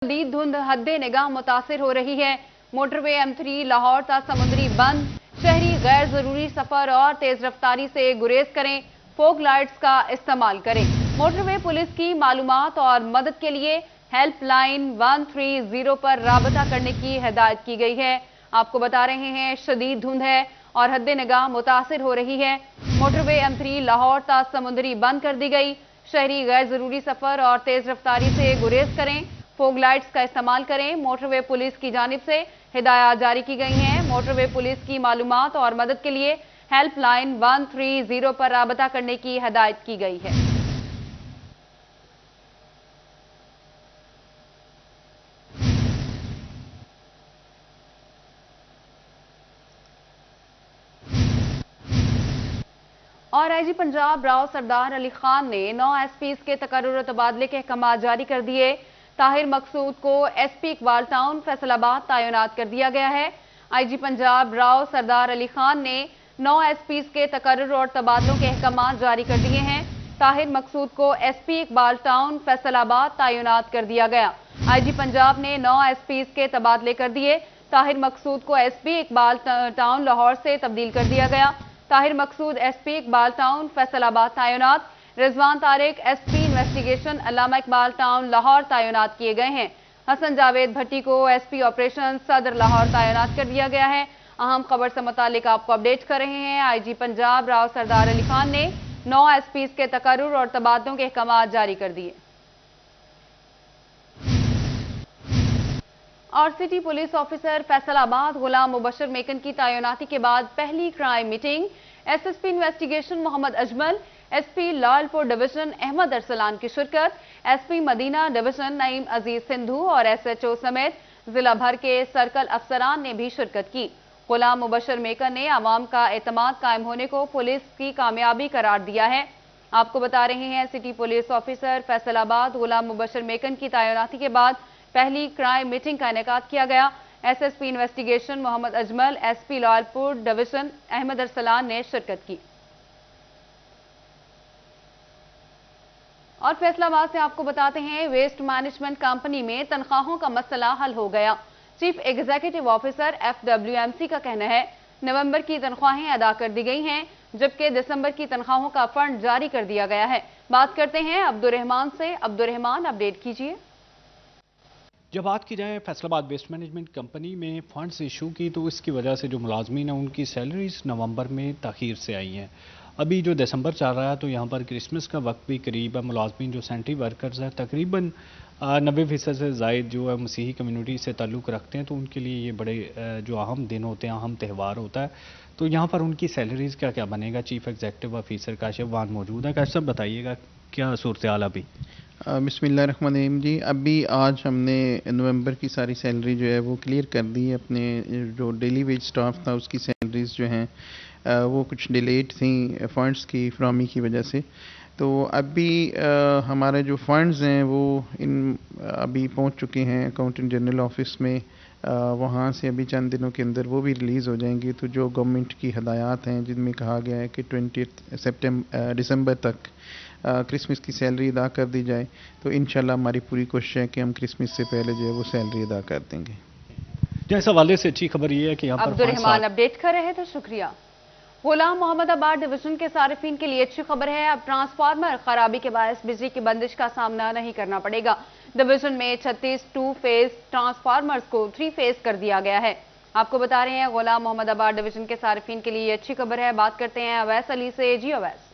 शदीद धुंध हद्दे निगाह मुतासिर हो रही है। मोटरवे M3 लाहौर ता समुद्री बंद। शहरी गैर जरूरी सफर और तेज रफ्तारी से गुरेज करें। फोग लाइट्स का इस्तेमाल करें। मोटरवे पुलिस की मालूमात और मदद के लिए हेल्पलाइन 130 पर राबता करने की हिदायत की गई है। आपको बता रहे हैं शदीद धुंध है और हद्दे निगाह मुतासिर हो रही है। मोटरवे M3 लाहौर ता समुद्री बंद कर दी गई। शहरी गैर जरूरी सफर और तेज रफ्तारी से गुरेज करें। फोग लाइट्स का इस्तेमाल करें। मोटरवे पुलिस की जानिब से हिदायत जारी की गई हैं। मोटरवे पुलिस की मालूमात और मदद के लिए हेल्पलाइन 130 पर राबता करने की हिदायत की गई है। और IG पंजाब राव सरदार अली खान ने 9 SPs के तकर्रुर और तबादले के अहकाम जारी कर दिए। ताहिर मकसूद को SP इकबाल टाउन फैसलाबाद तैनात कर दिया गया है। IG पंजाब राव सरदार अली खान ने 9 SPs के तकर्रुर और तबादलों के अहकाम जारी कर दिए हैं। ताहिर मकसूद को SP इकबाल टाउन फैसलाबाद तैनात कर दिया गया। IG पंजाब ने 9 SPs के तबादले कर दिए। ताहिर मकसूद को SP इकबाल टाउन लाहौर से तब्दील कर दिया गया। ताहिर मकसूद SP इकबाल टाउन फैसलाबाद तैनात। रिजवान तारिक SP इन्वेस्टिगेशन अल्लामा इकबाल टाउन लाहौर तैनात किए गए हैं। हसन जावेद भट्टी को SP ऑपरेशन सदर लाहौर तैनात कर दिया गया है। अहम खबर से मुतालिक आपको अपडेट कर रहे हैं। IG पंजाब राव सरदार अली खान ने 9 SPs के तकर्रुर और तबादलों के अहकाम जारी कर दिए। और city police officer Faisalabad Ghulam Mubashar Maken की तैनाती के बाद पहली crime meeting. SSP investigation Mohammad Ajmal, SP Lalpur division Ahmad Arsalan की शिरकत। SP मदीना डिवीजन नईम अजीज सिंधु और SHO समेत जिला भर के सर्कल अफसरान ने भी शिरकत की। गुलाम मुबशर मेकन ने आवाम का एतमाद कायम होने को पुलिस की कामयाबी करार दिया है। आपको बता रहे हैं city police officer Faisalabad Ghulam Mubashar Maken की तैनाती के बाद पहली क्राइम मीटिंग का इनेकाद किया गया। SSP investigation Mohammad Ajmal, SP Lalpur division Ahmad Arsalan ने शिरकत की। और फैसलाबाद से आपको बताते हैं वेस्ट मैनेजमेंट कंपनी में तनख्वाहों का मसला हल हो गया। चीफ एग्जीक्यूटिव ऑफिसर FWMC का कहना है नवंबर की तनख्वाहें अदा कर दी गई हैं, जबकि दिसंबर की तनख्वाहों का फंड जारी कर दिया गया है। बात करते हैं अब्दुर्रहमान से। अब्दुर्रहमान, अपडेट कीजिए। जब बात की जाए फैसलाबाद वेस्ट मैनेजमेंट कंपनी में फंड्स इशू की, तो इसकी वजह से जो मुलाजमीन हैं उनकी सैलरीज नवंबर में ताख़ीर से आई हैं। अभी जो दिसंबर चल रहा है तो यहाँ पर क्रिसमस का वक्त भी करीब है। मुलाजमीन जो सेंट्री वर्कर्स हैं तकरीबन 90% से ज़ायद जो है मसीही कम्युनिटी से ताल्लुक़ रखते हैं, तो उनके लिए ये बड़े जो अहम दिन होते हैं, अहम त्यौहार होता है। तो यहाँ पर उनकी सैलरीज़ क्या क्या बनेगा? चीफ एग्जीक्यूटिव ऑफिसर काशिफ वान मौजूद है। काशिफ साहब, बताइएगा क्या सूरत हाल अभी? बिस्मिल्लाहिर्रहमानिर्रहीम जी, अभी आज हमने नवंबर की सारी सैलरी जो है वो क्लियर कर दी है। अपने जो डेली वेज स्टाफ था उसकी सैलरीज जो हैं वो कुछ डिलेड थी फंड्स की फ्रामी की वजह से। तो अभी हमारे जो फंड्स हैं वो अभी पहुंच चुके हैं अकाउंटेंट जनरल ऑफिस में। वहाँ से अभी चंद दिनों के अंदर वो भी रिलीज़ हो जाएंगी। तो जो गवर्नमेंट की हदायत हैं जिनमें कहा गया है कि 20 दिसंबर तक क्रिसमस की सैलरी अदा कर दी जाए, तो इंशाल्लाह हमारी पूरी कोशिश है कि हम क्रिसमस से पहले जो है वो सैलरी अदा कर देंगे। जैसा वाले से अच्छी खबर ये है कि यहाँ पर अब्दुर्रहमान अपडेट कर रहे थे, शुक्रिया। गुलाम मोहम्मदाबाद डिवीजन के सारिफिन के लिए अच्छी खबर है। अब ट्रांसफार्मर खराबी के बायस बिजली की बंदिश का सामना नहीं करना पड़ेगा। डिवीजन में 36 2 फेज ट्रांसफार्मर्स को 3 फेज कर दिया गया है। आपको बता रहे हैं गुलाम मोहम्मदाबाद डिवीजन के सारिफिन के लिए अच्छी खबर है। बात करते हैं अवैस अली से। जी अवैस।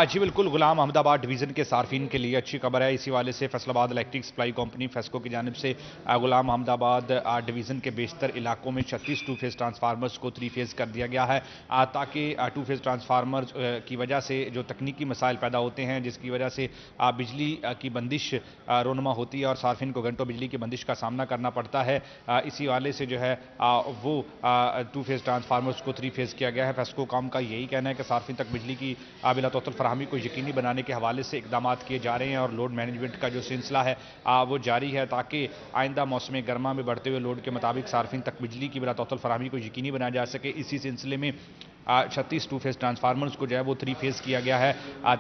जी बिल्कुल, गुलाम अहमदाबाद डिवीज़न के सार्फिन के लिए अच्छी खबर है। इसी वाले से Faisalabad electric supply company FESCO की जानिब से गुलाम अहमदाबाद डिवीज़न के बेशतर इलाकों में 36 2 फेज़ ट्रांसफार्मर्स को 3 फेज़ कर दिया गया है, ताकि 2 फेज़ ट्रांसफार्मर्स की वजह से जो तकनीकी मसाइल पैदा होते हैं, जिसकी वजह से बिजली की बंदिश रोनमा होती है और सार्फिन को घंटों बिजली की बंदिश का सामना करना पड़ता है। इसी वाले से जो है वो 2 फेज़ ट्रांसफार्मर्स को 3 फेज़ किया गया है। फेस्को काम का यही कहना है कि सार्फिन तक बिजली की बिला तौतुल फराहमी को यकीनी बनाने के हवाले से इकदाम किए जा रहे हैं और लोड मैनेजमेंट का जो सिलसिला है वो जारी है, ताकि आइंदा मौसम गर्मा में बढ़ते हुए लोड के मुताबिक सार्फिन तक बिजली की बिला तौतुल फराहमी को यकीनी बनाया जा सके। इसी सिलसिले में 36 2 फेज ट्रांसफार्मर्स को जो है वो 3 फेज किया गया है,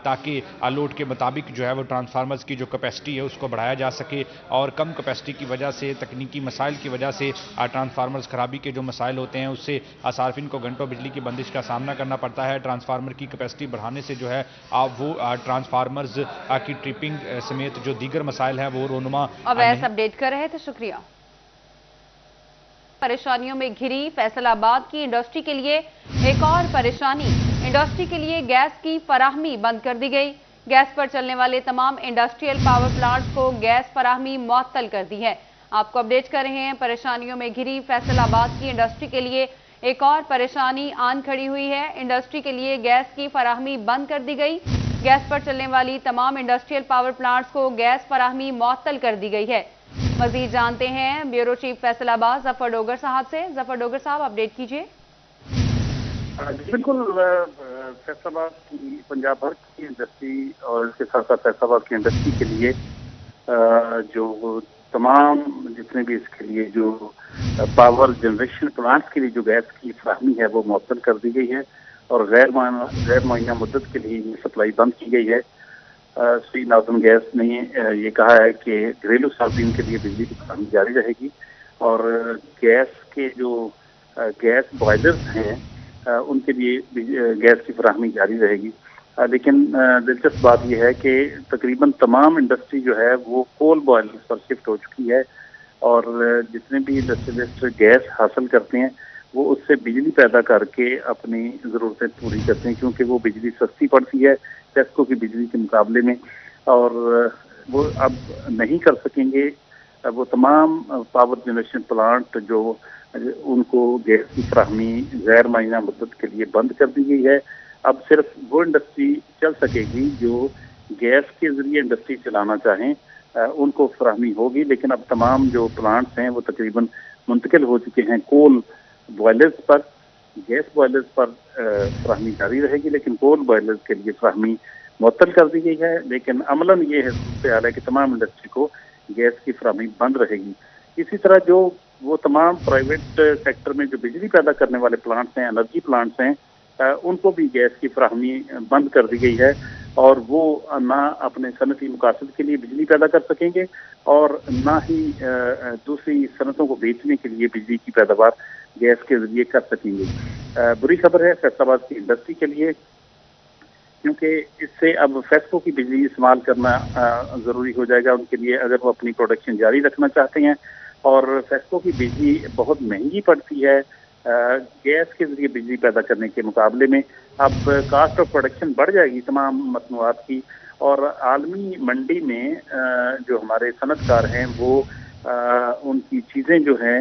ताकि लोड के मुताबिक जो है वो ट्रांसफार्मर्स की जो कैपेसिटी है उसको बढ़ाया जा सके। और कम कैपेसिटी की वजह से, तकनीकी मसाइल की वजह से ट्रांसफार्मर्स खराबी के जो मसाइल होते हैं उससे सार्फिन को घंटों बिजली की बंदिश का सामना करना पड़ता है। ट्रांसफार्मर की कैपेसिटी बढ़ाने से जो है वो ट्रांसफार्मर्स की ट्रिपिंग समेत जो दीगर मसाइल हैं वो रोनुमा। अवैस अपडेट कर रहे थे, शुक्रिया। परेशानियों में घिरी फैसलाबाद की इंडस्ट्री के लिए एक और परेशानी। इंडस्ट्री के लिए गैस की फराहमी बंद कर दी गई। गैस पर चलने वाले तमाम इंडस्ट्रियल पावर प्लांट्स को गैस फराहमी मुअत्तल कर दी है। आपको अपडेट कर रहे हैं, परेशानियों में घिरी फैसलाबाद की इंडस्ट्री के लिए एक और परेशानी आन खड़ी हुई है। इंडस्ट्री के लिए गैस की फराहमी बंद कर दी गई। गैस पर चलने वाली तमाम इंडस्ट्रियल पावर प्लांट्स को गैस फराहमी मुअत्तल कर दी गई है। मजीद जानते हैं ब्यूरो चीफ फैसलाबाद जफर डोगर साहब से। जफर डोगर साहब, अपडेट कीजिए। बिल्कुल, फैसलाबाद की पंजाब भर की इंडस्ट्री और इसके साथ साथ फैसलाबाद की इंडस्ट्री के लिए जो तमाम जितने भी इसके लिए जो पावर जनरेशन प्लांट्स के लिए जो गैस की फराहमी है वो मुअत्तल कर दी गई है और गैर मुअय्यना मुद्दत के लिए ये सप्लाई बंद की गई है। श्री नाज़िम गैस ने ये कहा है कि घरेलू सार्फिन के लिए बिजली की फराहमी जारी रहेगी और गैस के जो गैस बॉयलर्स हैं उनके लिए गैस की फराहमी जारी रहेगी। लेकिन दिलचस्प बात यह है कि तकरीबन तमाम इंडस्ट्री जो है वो कोल बॉयलर्स पर शिफ्ट हो चुकी है और जितने भी इंडस्ट्रियलिस्ट गैस हासिल करते हैं वो उससे बिजली पैदा करके अपनी ज़रूरतें पूरी करते हैं, क्योंकि वो बिजली सस्ती पड़ती है टेस्को की बिजली के मुकाबले में, और वो अब नहीं कर सकेंगे। वो तमाम पावर जनरेशन प्लांट जो उनको गैस की फराहमी गैर मुअय्यना मुद्दत के लिए बंद कर दी गई है। अब सिर्फ वो इंडस्ट्री चल सकेगी जो गैस के जरिए इंडस्ट्री चलाना चाहें, उनको फराहमी होगी। लेकिन अब तमाम जो प्लांट्स हैं वो तकरीबन मुंतकिल हो चुके हैं कोल बॉयलर्स पर। गैस बॉयलर्स पर फराहमी जारी रहेगी, लेकिन कोल बॉयलर्स के लिए फराहमी मुअत्तल कर दी गई है। लेकिन अमलन ये सूरत-ए-हाल है कि तमाम इंडस्ट्री को गैस की फराहमी बंद रहेगी। इसी तरह जो वो तमाम प्राइवेट सेक्टर में जो बिजली पैदा करने वाले प्लांट्स हैं, एनर्जी प्लांट्स हैं, उनको भी गैस की फराहमी बंद कर दी गई है और वो ना अपने सनती मकासद के लिए बिजली पैदा कर सकेंगे और ना ही दूसरी सनतों को बेचने के लिए बिजली की पैदावार गैस के जरिए कर सकेंगे। बुरी खबर है फैसलाबाद की इंडस्ट्री के लिए, क्योंकि इससे अब फेस्को की बिजली इस्तेमाल करना ज़रूरी हो जाएगा उनके लिए अगर वो अपनी प्रोडक्शन जारी रखना चाहते हैं। और फेस्को की बिजली बहुत महंगी पड़ती है गैस के जरिए बिजली पैदा करने के मुकाबले में। अब कास्ट ऑफ प्रोडक्शन बढ़ जाएगी तमाम मसनूआत की, और आलमी मंडी में जो हमारे सनतकार हैं वो उनकी चीज़ें जो हैं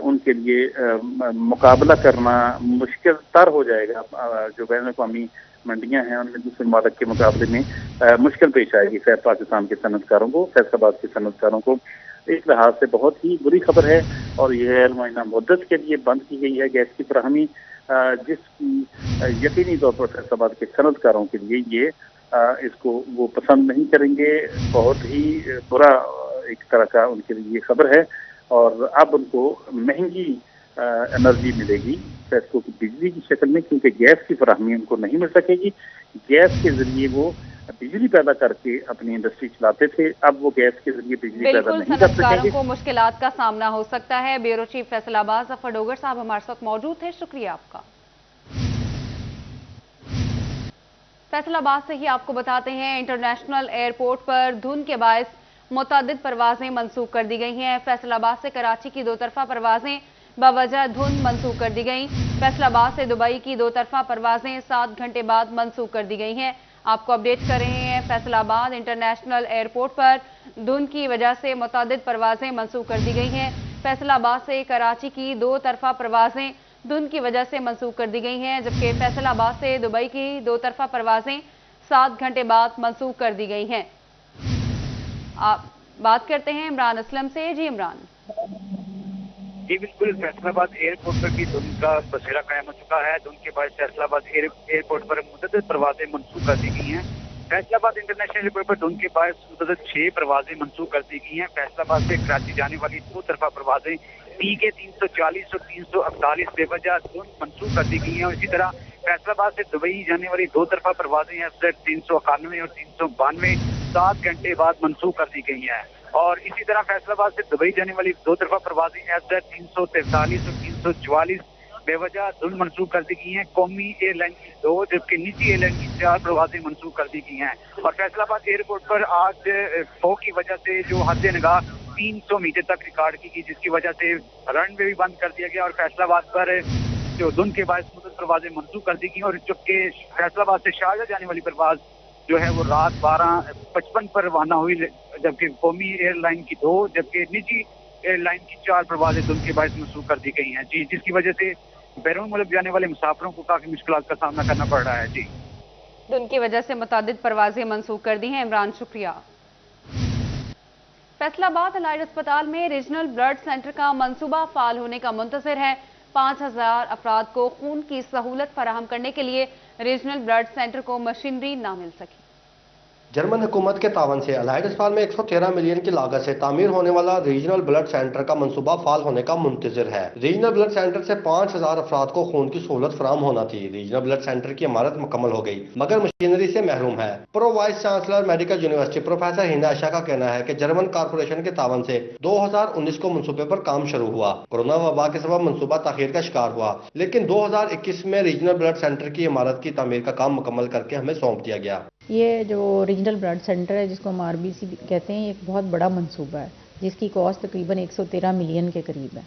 उनके लिए मुकाबला करना मुश्किल तर हो जाएगा। जो बैनुल-अक़वामी मंडियां हैं उनमें दूसरे ममालिक के मुकाबले में मुश्किल पेश आएगी पाकिस्तान के सनतकारों को, फैसलाबाद के सनतकारों को। इस लिहाज से बहुत ही बुरी खबर है और यह गैर मुअय्यना मुद्दत के लिए बंद की गई है गैस की फराहमी, जिसकी यकीनी तौर पर फैसलाबाद के सनतकारों के लिए ये इसको वो पसंद नहीं करेंगे। बहुत ही बुरा एक तरह का उनके लिए ये खबर है और अब उनको महंगी एनर्जी मिलेगी फेस्को की बिजली की शक्ल में, क्योंकि गैस की फराहमी उनको नहीं मिल सकेगी। गैस के जरिए वो बिजली पैदा करके अपनी इंडस्ट्री चलाते थे, अब वो गैस के जरिए बिजली पैदा नहीं कर सकेंगे। को मुश्किलात का सामना हो सकता है। ब्यूरो चीफ फैसलाबाद जफर डोगर साहब हमारे साथ मौजूद थे, शुक्रिया आपका। फैसलाबाद से ही आपको बताते हैं, इंटरनेशनल एयरपोर्ट पर धुंध के बायस मुतअद्दिद परवाजें मनसूख कर दी गई हैं। फैसलाबाद से कराची की दो तरफा परवाजें बवजह धुंध मनसूख कर दी गई। फैसलाबाद से दुबई की दो तरफा परवाजें 7 घंटे बाद मनसूख कर दी गई हैं। आपको अपडेट कर रहे हैं, फैसलाबाद इंटरनेशनल एयरपोर्ट पर धुंध की वजह से मुतअद्दिद परवाजें मनसूख कर दी गई हैं। फैसलाबाद से कराची की दो तरफा परवाजें धुंध की वजह से मनसूख कर दी गई हैं, जबकि फैसलाबाद से दुबई की दो तरफा परवाजें 7 घंटे बाद मनसूख कर दी गई हैं। आप बात करते हैं इमरान असलम से। जी इमरान। जी बिल्कुल, फैसलाबाद एयरपोर्ट पर भी धुंध का बसेरा कायम हो चुका है। धुंध के बाद फैसलाबाद एयरपोर्ट पर मुतअद्दिद परवाजें मनसूख कर दी गई हैं। फैसला बात इंटरनेशनल एयरपोर्ट पर धुंध के बायस मुतअद्दिद 6 परवाजें मंसूख कर दी गई हैं। फैसलाबाद से कराची जाने वाली 2 तरफा परवाजें PK 340 और 348 बेवजह धुंध मंसूख कर दी गई हैं। और इसी तरह फैसलाबाद से दुबई जाने वाली 2 तरफा परवाजें FZ 391 और 392 7 घंटे बाद मंसूख कर दी गई हैं। और इसी तरह फैसलाबाद से दुबई जाने वाली 2 तरफा परवाजें FZ 343 और 344 बेवजह धुंध मंसूख कर दी गई हैं। कौमी एयरलाइन की 2 जबकि निजी एयरलाइन की 4 परवाजें मंसूख कर दी गई हैं। और फैसलाबाद एयरपोर्ट पर आज फॉग की वजह से जो हद निगाह 300 मीटर तक रिकॉर्ड की गई, जिसकी वजह से रनवे भी बंद कर दिया गया और फैसलाबाद पर जो धुंध के बायस मुतअद्दिद परवाजें मंसूख कर दी गई। और जबकि फैसलाबाद से शारजाह जाने वाली परवाज जो है वो रात 12:55 पर रवाना हुई, जबकि कौमी एयरलाइन की 2 जबकि निजी एयरलाइन की 4 परवाजें धुंध के बायस मंसूख कर दी गई हैं जी, जिसकी वजह से बैरून मुल्क जाने वाले मुसाफिरों को काफी मुश्किलात का सामना करना पड़ रहा है जी। धुंध की वजह से मुतअद्दिद परवाजें मंसूख कर दी हैं। इमरान, शुक्रिया। फैसलाबाद अलाइड अस्पताल में रीजनल ब्लड सेंटर का मंसूबा फाल होने का मुंतज़िर है। 5000 अफराद को खून की सहूलत फराहम करने के लिए रीजनल ब्लड सेंटर को मशीनरी ना मिल सकी। जर्मन हुकूमत के तावन से अलाइड अस्पताल में 113 मिलियन की लागत से तामीर होने वाला रीजनल ब्लड सेंटर का मंसूबा फाल होने का मुंतज़िर है। रीजनल ब्लड सेंटर से 5000 अफराद को खून की सहूलत फराहम होना थी। रीजनल ब्लड सेंटर की इमारत मुकम्मल हो गई मगर मशीनरी से महरूम है। Pro vice chancellor medical university professor Hind Ayesha का कहना है कि जर्मन कारपोरेशन के तावन से 2019 को मंसूबे पर काम शुरू हुआ। कोरोना वबा के सबब मंसूबा ताखीर का शिकार हुआ, लेकिन 2021 में रीजनल ब्लड सेंटर की इमारत की तामीर का काम मुकम्मल करके हमें सौंप दिया गया। ये जो रीजनल ब्लड सेंटर है जिसको हम RBC कहते हैं, एक बहुत बड़ा मंसूबा है जिसकी कॉस्ट तकरीबन 113 मिलियन के करीब है।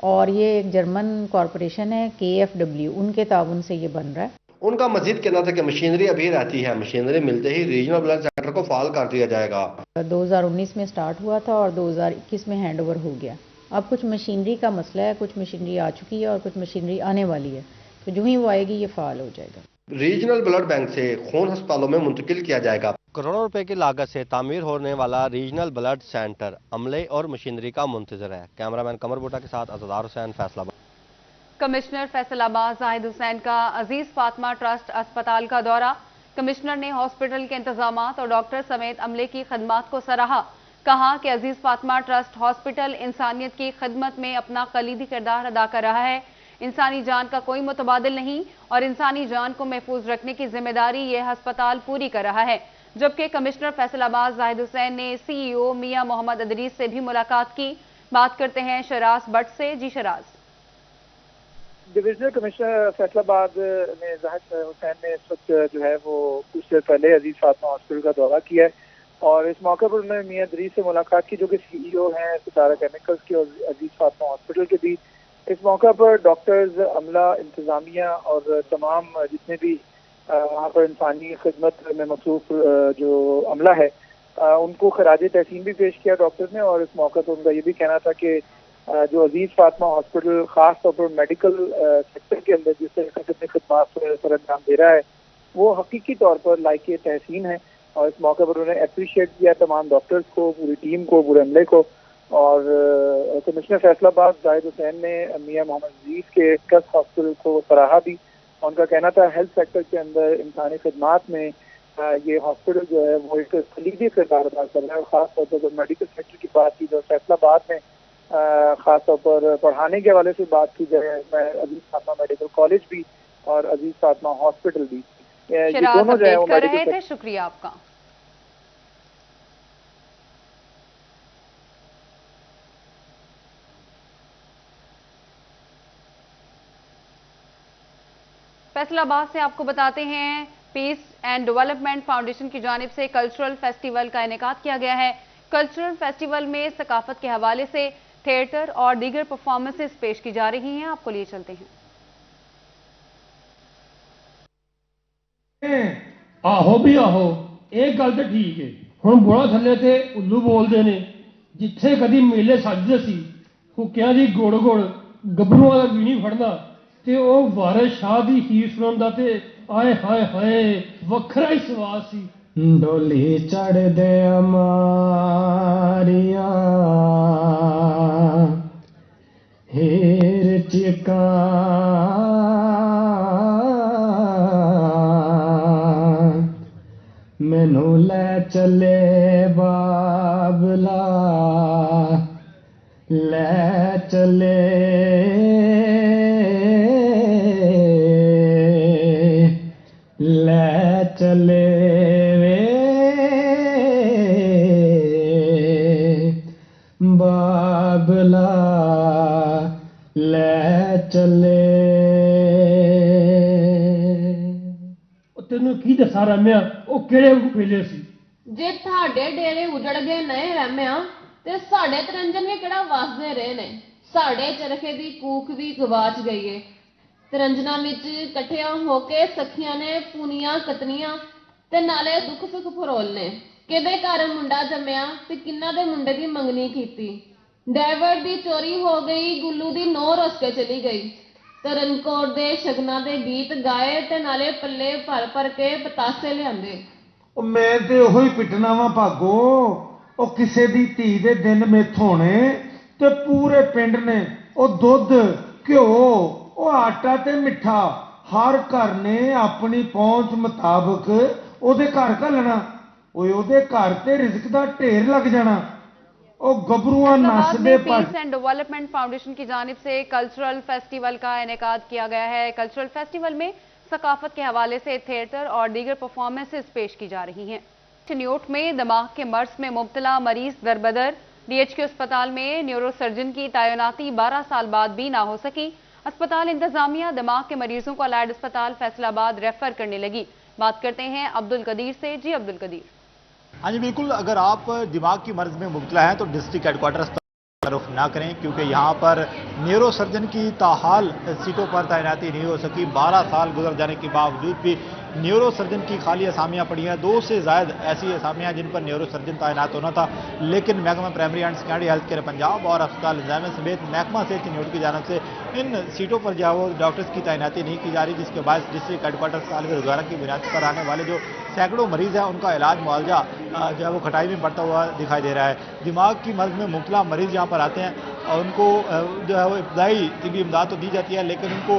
और ये एक जर्मन कॉरपोरेशन है KfW, उनके ताउन से ये बन रहा है। उनका मजीद कहना था कि मशीनरी अभी रहती है, मशीनरी मिलते ही रीजनल ब्लड सेंटर को फाल कर दिया जाएगा। 2019 में स्टार्ट हुआ था और 2021 में हैंड ओवर हो गया। अब कुछ मशीनरी का मसला है, कुछ मशीनरी आ चुकी है और कुछ मशीनरी आने वाली है, तो जो ही वो आएगी ये फाल हो जाएगा। रीजनल ब्लड बैंक से खून अस्पतालों में मुंतकिल किया जाएगा। करोड़ों रुपए की लागत से तामीर होने वाला रीजनल ब्लड सेंटर अमले और मशीनरी का मुंतजर है। कैमरामैन कमर बूटा के साथ अज़दार हुसैन, फैसलाबाद। कमिश्नर फैसलाबाद जाहिद हुसैन का अजीज फातिमा ट्रस्ट अस्पताल का दौरा। कमिश्नर ने हॉस्पिटल के इंतजामात और डॉक्टर समेत अमले की खदमात को सराहा। कहा कि अजीज फातिमा ट्रस्ट हॉस्पिटल इंसानियत की खिदमत में अपना कलीदी किरदार अदा कर रहा है। इंसानी जान का कोई मुतबादिल नहीं और इंसानी जान को महफूज रखने की जिम्मेदारी यह अस्पताल पूरी कर रहा है। जबकि कमिश्नर फैसलाबाद जाहिद हुसैन ने CEO मियां मोहम्मद अदरीस से भी मुलाकात की। बात करते हैं शराज बट से। जी शराज। डिविजनल कमिश्नर फैसलाबाद ने जाहिद हुसैन ने इस वक्त जो है वो कुछ देर पहले अजीज फातिमा हॉस्पिटल का दौरा किया है और इस मौके पर उन्होंने मियां अदरीस से मुलाकात की, जो कि CEO हैं सितारा केमिकल्स के और अजीज फातिमा हॉस्पिटल के भी। इस मौका पर डॉक्टर्स, अमला, इंतजामिया और तमाम जितने भी वहाँ पर इंसानी खिदमत में मसरूफ जो अमला है उनको खराज तहसीन भी पेश किया डॉक्टर ने। और इस मौका पर उनका ये भी कहना था कि जो अजीज फातिमा हॉस्पिटल खास तौर पर मेडिकल सेक्टर के अंदर जिस तरह से अपनी खिदमत पर अंजाम दे रहा है वो हकीकी तौर पर लायक तहसीन है। और इस मौके पर उन्होंने अप्रिशिएट किया तमाम डॉक्टर्स को, पूरी टीम को, पूरे अमले को। और कमिश्नर फैसलाबाद जाहिद हुसैन ने मियां मोहम्मद अजीज के ट्रस्ट हॉस्पिटल को सराहा भी। उनका कहना था हेल्थ सेक्टर के अंदर इंसानी खिदमात में ये हॉस्पिटल जो है वो एक कलीदी किरदार अदा कर रहा है। खासतौर पर जब मेडिकल सेक्टर की बात की जाए, फैसलाबाद में खासतौर पर पढ़ाने के हवाले से बात की जाए, अजीज फातिमा मेडिकल कॉलेज भी और अजीज फातिमा हॉस्पिटल भी, ये दोनों जो है वो मेडिकल। शुक्रिया आपका। फैसलाबाद से आपको बताते हैं पीस एंड डेवलपमेंट फाउंडेशन की जानिब से कल्चरल फेस्टिवल का इनेकाद किया गया है। कल्चरल फेस्टिवल में सकाफत के हवाले से थिएटर और दीगर परफॉर्मेंसेस पेश की जा रही हैं। आपको लिए चलते हैं। आहो भी आहो, एक गल तो ठीक है, हुण बुढ़ा थल्ले ते उल्लू बोलते ने। जिथे कदी मेले सजदे सी हुक्कियां दी गुड़ गुड़ गभरूआं दा बीणी फड़ना ते ओ वारिस शाह दी हीर सुनांदा ते आए हाय हाय वखरा ही स्वाद सी। डोली चढ़ दे अमारिया हीर चिका ਲੈ ਚਲੇ ਲੈ ਚਲੇ ਵੇ ਬਾਬਲਾ ਲੈ ਚਲੇ। ਤੈਨੂੰ ਕੀ ਦੱਸਾਂ ਰਮਿਆ ਉਹ ਕਿਹੜੇ ਵੇਲੇ ਸੀ। ਜੇ ਤੁਹਾਡੇ ਡੇਰੇ ਉਜੜ ਗਏ ਨਹੀਂ ਰਮਿਆ ਤੇ ਸਾਡੇ ਤਰੰਜਨ ਵੀ ਕਿਹੜਾ ਵਸਦੇ ਰਹੇ ਨੇ। ਸਾਡੇ ਚਰਖੇ ਦੀ ਕੂਕ ਵੀ ਗਵਾਚ ਗਈ ਏ। ਤਰੰਜਨਾਂ ਵਿੱਚ ਇਕੱਠਿਆਂ ਹੋ ਕੇ ਸਖੀਆਂ ਨੇ ਪੂਨੀਆਂ ਕਤਨੀਆਂ ਤੇ ਨਾਲੇ ਦੁੱਖ ਸੁੱਖ ਫਰੋਲਨੇ। ਕਿਹਦੇ ਘਰ ਮੁੰਡਾ ਜੰਮਿਆ ਤੇ ਕਿੰਨਾ ਦੇ ਮੁੰਡੇ ਦੀ ਮੰਗਣੀ ਕੀਤੀ। ਡਰਾਈਵਰ ਦੀ ਚੋਰੀ ਹੋ ਗਈ, ਗੁੱਲੂ ਦੀ ਨੋਹ ਰੁੱਸ ਕੇ ਚਲੀ ਗਈ। ਤਰਨਕੋਟ ਦੇ ਸ਼ਗਨਾਂ ਦੇ ਗੀਤ ਗਾਏ ਤੇ ਨਾਲੇ ਪੱਲੇ ਭਰ ਭਰ ਕੇ ਪਤਾਸੇ ਲਿਆਂਦੇ। ਉਹ ਮੈਂ ਤੇ ਉਹੀ ਪਿੱਟਣਾ ਵਾ ਭਾਗੋ। ਉਹ ਕਿਸੇ ਦੀ ਧੀ ਦੇ ਦਿਨ ਮੇਥ ਹੋਣੇ ਤੇ ਪੂਰੇ ਪਿੰਡ ਨੇ ਉਹ ਦੁੱਧ ਘਿਓ ਉਹ ਆਟਾ ਤੇ ਮਿੱਠਾ ਹਰ ਘਰ ਨੇ ਆਪਣੀ ਪਹੁੰਚ ਮੁਤਾਬਕ ਉਹਦੇ ਘਰ ਘੱਲਣਾ। ਓਏ ਉਹਦੇ ਘਰ ਤੇ ਰਿਜ਼ਕ ਦਾ ਢੇਰ ਲੱਗ ਜਾਣਾ। ਉਹ गबरुआ नाचदे पीस एंड डेवलपमेंट फाउंडेशन की जानिब से कल्चरल फेस्टिवल का इनेकाद किया गया है। कल्चरल फेस्टिवल में सकाफत के हवाले से थिएटर और दीगर परफॉर्मेंसेस पेश की जा रही हैं। न्यूट में दिमाग के मर्ज में मुब्तला मरीज दरबदर। DHQ अस्पताल में न्यूरोसर्जन की तैनाती 12 साल बाद भी ना हो सकी। अस्पताल इंतजामिया दिमाग के मरीजों को अलाइड अस्पताल फैसलाबाद रेफर करने लगी। बात करते हैं अब्दुल कदीर से। जी अब्दुल कदीर। हाँ जी बिल्कुल, अगर आप दिमाग की मर्ज में मुब्तला हैं तो डिस्ट्रिक्ट हेडक्वार्टर रुख ना करें, क्योंकि यहाँ पर न्यूरो सर्जन की ताहाल सीटों पर तैनाती नहीं हो सकी। 12 साल गुजर जाने के बावजूद भी न्यूरो सर्जन की खाली असामियाँ पड़ी हैं। 2 से ज़ायद ऐसी असामियाँ जिन पर न्यूरो सर्जन तैनात होना था, लेकिन महकमा primary and secondary health care Punjab और अस्पताल इंतजामिया समेत महकमा सेहत न्यूट की जानब से इन सीटों पर जो है वो डॉक्टर्स की तैनाती नहीं की जा रही, जिसके बाद डिस्ट्रिक्ट हेडक्वार्टर साल रोज़गारा की बुनियाद पर आने वाले जो सैकड़ों मरीज़ हैं उनका इलाज मुआवजा जो है वो खटाई में बढ़ता हुआ दिखाई दे रहा है। दिमाग की मर्ज में मुब्तला मरीज़ यहाँ पर आते हैं और उनको जो है वो इब्तदाई तिबी इमदाद तो दी जाती है, लेकिन उनको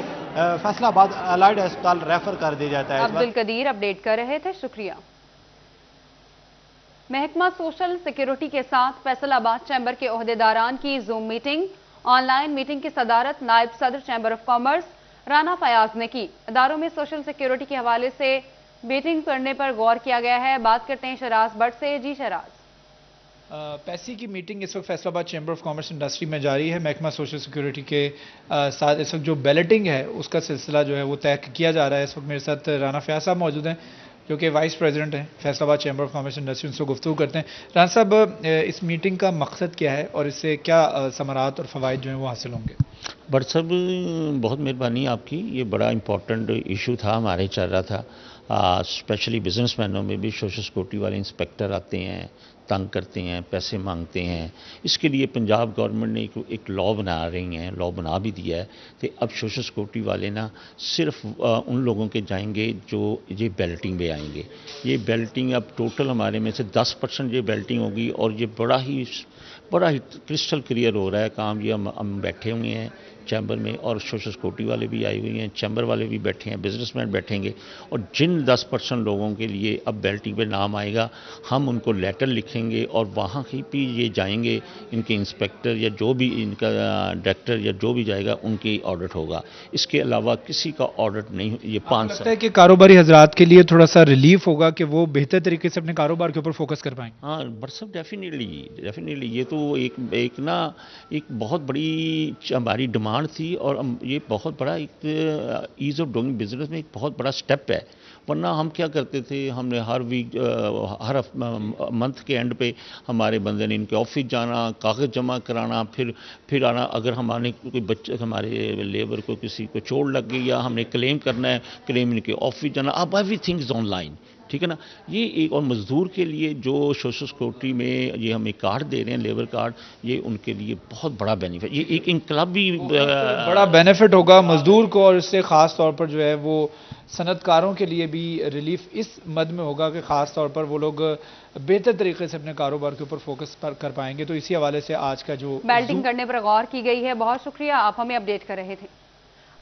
फैसलाबाद अलाइड अस्पताल रेफर कर दिया जाता है। अब्दुल कदीर अपडेट कर रहे थे, शुक्रिया। महकमा सोशल सिक्योरिटी के साथ फैसलाबाद चैम्बर के ओहदेदारान की जूम मीटिंग। ऑनलाइन मीटिंग की सदारत नायब सदर chamber of commerce Rana Fayaz ने की। इदारों में सोशल सिक्योरिटी के हवाले से मीटिंग करने पर गौर किया गया है। बात करते हैं शराज भट्ट से। जी शराज। पैसी की मीटिंग इस वक्त Faisalabad chamber of commerce industry में जारी है। महकमा सोशल सिक्योरिटी के साथ इस वक्त जो बैलेटिंग है उसका सिलसिला जो है वो तय किया जा रहा है। इस वक्त मेरे साथ राना फयाज साहब मौजूद हैं जो कि वाइस प्रेसिडेंट हैं Faisalabad chamber of commerce industry, उनसे गुफ्तगू करते हैं। राना साहब, इस मीटिंग का मकसद क्या है और इससे क्या समरात और फ़वाइद जो हैं वो हासिल होंगे? बट साहब बहुत मेहरबानी आपकी। ये बड़ा इम्पोर्टेंट इशू था, हमारे चल रहा था। स्पेशली बिजनेसमैनों में भी सोशल सिक्योरिटी वाले इंस्पेक्टर आते हैं, तंग करते हैं, पैसे मांगते हैं। इसके लिए पंजाब गवर्नमेंट ने एक लॉ बना रही हैं, लॉ बना भी दिया है कि अब सोशल सिक्योरिटी वाले ना सिर्फ उन लोगों के जाएंगे जो ये बेल्टिंग में आएंगे। ये बेल्टिंग अब टोटल हमारे में से 10% ये बेल्टिंग होगी और ये बड़ा ही क्रिस्टल क्लियर हो रहा है काम। ये हम बैठे हुए हैं चैम्बर में और सोशल सिक्योरिटी वाले भी आए हुए हैं, चैम्बर वाले भी बैठे हैं, बिजनेसमैन बैठेंगे और जिन 10% लोगों के लिए अब बेल्टिंग पे नाम आएगा हम उनको लेटर लिखेंगे और वहाँ ही भी ये जाएंगे, इनके इंस्पेक्टर या जो भी इनका डायरेक्टर या जो भी जाएगा उनकी ऑडिट होगा। इसके अलावा किसी का ऑडिट नहीं। ये 5 लगता है कि कारोबारी हजरात के लिए थोड़ा सा रिलीफ होगा कि वो बेहतर तरीके से अपने कारोबार के ऊपर फोकस कर पाएंगे। हाँ बट सब डेफिनेटली ये तो एक बहुत बड़ी हमारी डिमांड थी और ये बहुत बड़ा एक ईज़ ऑफ डूइंग बिजनेस में एक बहुत बड़ा स्टेप है। वरना हम क्या करते थे, हमने हर वीक हर मंथ के एंड पे हमारे बंदे ने इनके ऑफिस जाना, कागज़ जमा कराना, फिर आना। अगर हमारे कोई बच्चे हमारे लेबर को किसी को चोट लग गई या हमने क्लेम करना है, क्लेम इनके ऑफिस जाना। अब एवरीथिंग इज़ ऑनलाइन, ठीक है ना। ये एक और मजदूर के लिए जो सोशल सिक्योरिटी में ये हमें कार्ड दे रहे हैं, लेबर कार्ड, ये उनके लिए बहुत बड़ा बेनिफिट, ये एक इनकलाबी बड़ा बेनिफिट होगा मजदूर को और इससे ख़ास तौर पर जो है वो सनतकारों के लिए भी रिलीफ इस मद में होगा कि ख़ास तौर पर वो लोग बेहतर तरीके से अपने कारोबार के ऊपर फोकस कर पाएंगे। तो इसी हवाले से आज का जो बेल्टिंग करने पर गौर की गई है। बहुत शुक्रिया, आप हमें अपडेट कर रहे थे।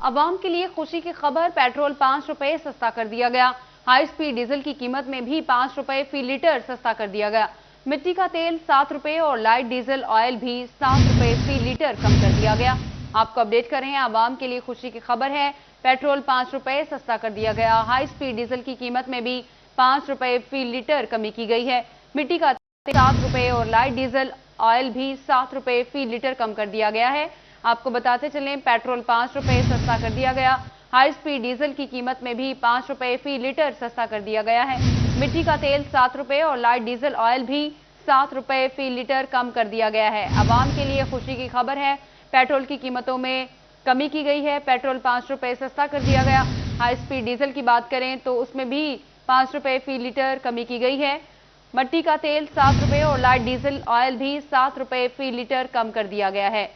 अवाम के लिए खुशी की खबर, पेट्रोल 5 रुपए सस्ता कर दिया गया। हाई स्पीड डीजल की कीमत में भी 5 रुपए फी लीटर सस्ता कर दिया गया। मिट्टी का तेल 7 रुपए और लाइट डीजल ऑयल भी 7 रुपए फी लीटर कम कर दिया गया। आपको अपडेट कर रहे हैं, आवाम के लिए खुशी की खबर है, पेट्रोल 5 रुपए सस्ता कर दिया गया। हाई स्पीड डीजल की कीमत में भी 5 रुपए फी लीटर कमी की गई है। मिट्टी का तेल 7 रुपए और लाइट डीजल ऑयल भी 7 रुपए फी लीटर कम कर दिया गया है। आपको बताते चलें, पेट्रोल 5 रुपए सस्ता कर दिया गया। हाई स्पीड डीजल की कीमत में भी 5 रुपए फी लीटर सस्ता कर दिया गया है। मिट्टी का तेल 7 रुपए और लाइट डीजल ऑयल भी 7 रुपए फी लीटर कम कर दिया गया है। आवाम के लिए खुशी की खबर है, पेट्रोल की कीमतों में कमी की गई है। पेट्रोल 5 रुपए सस्ता कर दिया गया। हाई स्पीड डीजल की बात करें तो उसमें भी 5 रुपए फी लीटर कमी की गई है। मिट्टी का तेल 7 रुपए और लाइट डीजल ऑयल भी 7 रुपए फी लीटर कम कर दिया गया है।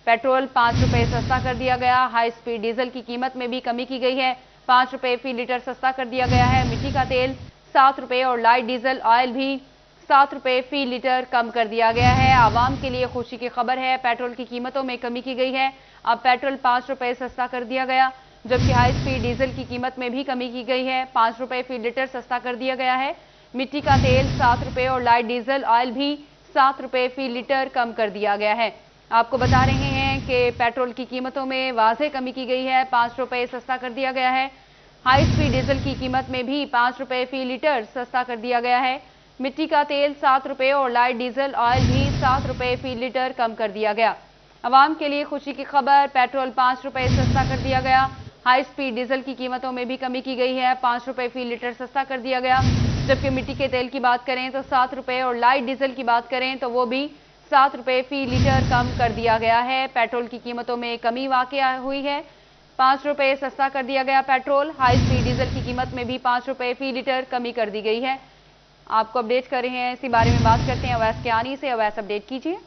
पेट्रोल 5 रुपए सस्ता कर दिया गया। हाई स्पीड डीजल की कीमत में भी कमी की गई है, 5 रुपए फी लीटर सस्ता कर दिया गया है। मिट्टी का तेल 7 रुपए और लाइट डीजल ऑयल भी 7 रुपए फी लीटर कम कर दिया गया है। आवाम के लिए खुशी की खबर है, पेट्रोल की कीमतों में कमी की गई है। अब पेट्रोल 5 रुपए सस्ता कर दिया गया, जबकि हाई स्पीड डीजल की कीमत में भी कमी की गई है, 5 रुपए फी लीटर सस्ता कर दिया गया है। मिट्टी का तेल 7 रुपए और लाइट डीजल ऑयल भी 7 रुपए फी लीटर कम कर दिया गया है। आपको बता रहे हैं कि पेट्रोल की कीमतों में वाज़ेह कमी की गई है, 5 रुपए सस्ता कर दिया गया है। हाई स्पीड डीजल की कीमत में भी 5 रुपए फी लीटर सस्ता कर दिया गया है। मिट्टी का तेल 7 रुपए और लाइट डीजल ऑयल भी 7 रुपए फी लीटर कम कर दिया गया। आवाम के लिए खुशी की खबर, पेट्रोल 5 रुपए सस्ता कर दिया गया। हाई स्पीड डीजल की कीमतों में भी कमी की गई है, 5 रुपए फी लीटर सस्ता कर दिया गया। जबकि मिट्टी के तेल की बात करें तो 7 रुपए और लाइट डीजल की बात करें तो वो भी 7 रुपए फी लीटर कम कर दिया गया है। पेट्रोल की कीमतों में कमी वाक़या हुई है, 5 रुपए सस्ता कर दिया गया पेट्रोल। हाई स्पीड डीजल की कीमत में भी 5 रुपए फी लीटर कमी कर दी गई है। आपको अपडेट कर रहे हैं, इसी बारे में बात करते हैं अवैस कियानी से। अवैस, अपडेट कीजिए।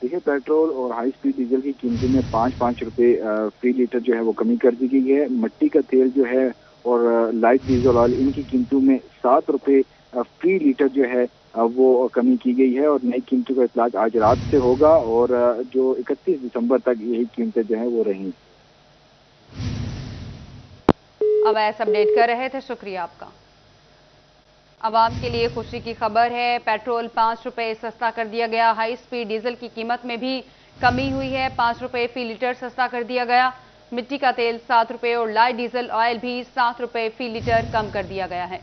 देखिए, पेट्रोल और हाई स्पीड डीजल की कीमतों में 5-5 रुपए फी लीटर जो है वो कमी कर दी गई है। मिट्टी का तेल जो है और लाइट डीजल ऑयल, इनकी कीमतों में 7 रुपए फी लीटर जो है वो कमी की गई है और नई कीमतों का इतलाक आज रात से होगा और जो 31 दिसंबर तक यही कीमतें जो है वो रहीं। अवैस अपडेट कर रहे थे, शुक्रिया आपका। आवाम के लिए खुशी की खबर है, पेट्रोल 5 रुपए सस्ता कर दिया गया। हाई स्पीड डीजल की कीमत में भी कमी हुई है, 5 रुपए फी लीटर सस्ता कर दिया गया। मिट्टी का तेल 7 रुपए और लाइट डीजल ऑयल भी 7 रुपए फी लीटर कम कर दिया गया है।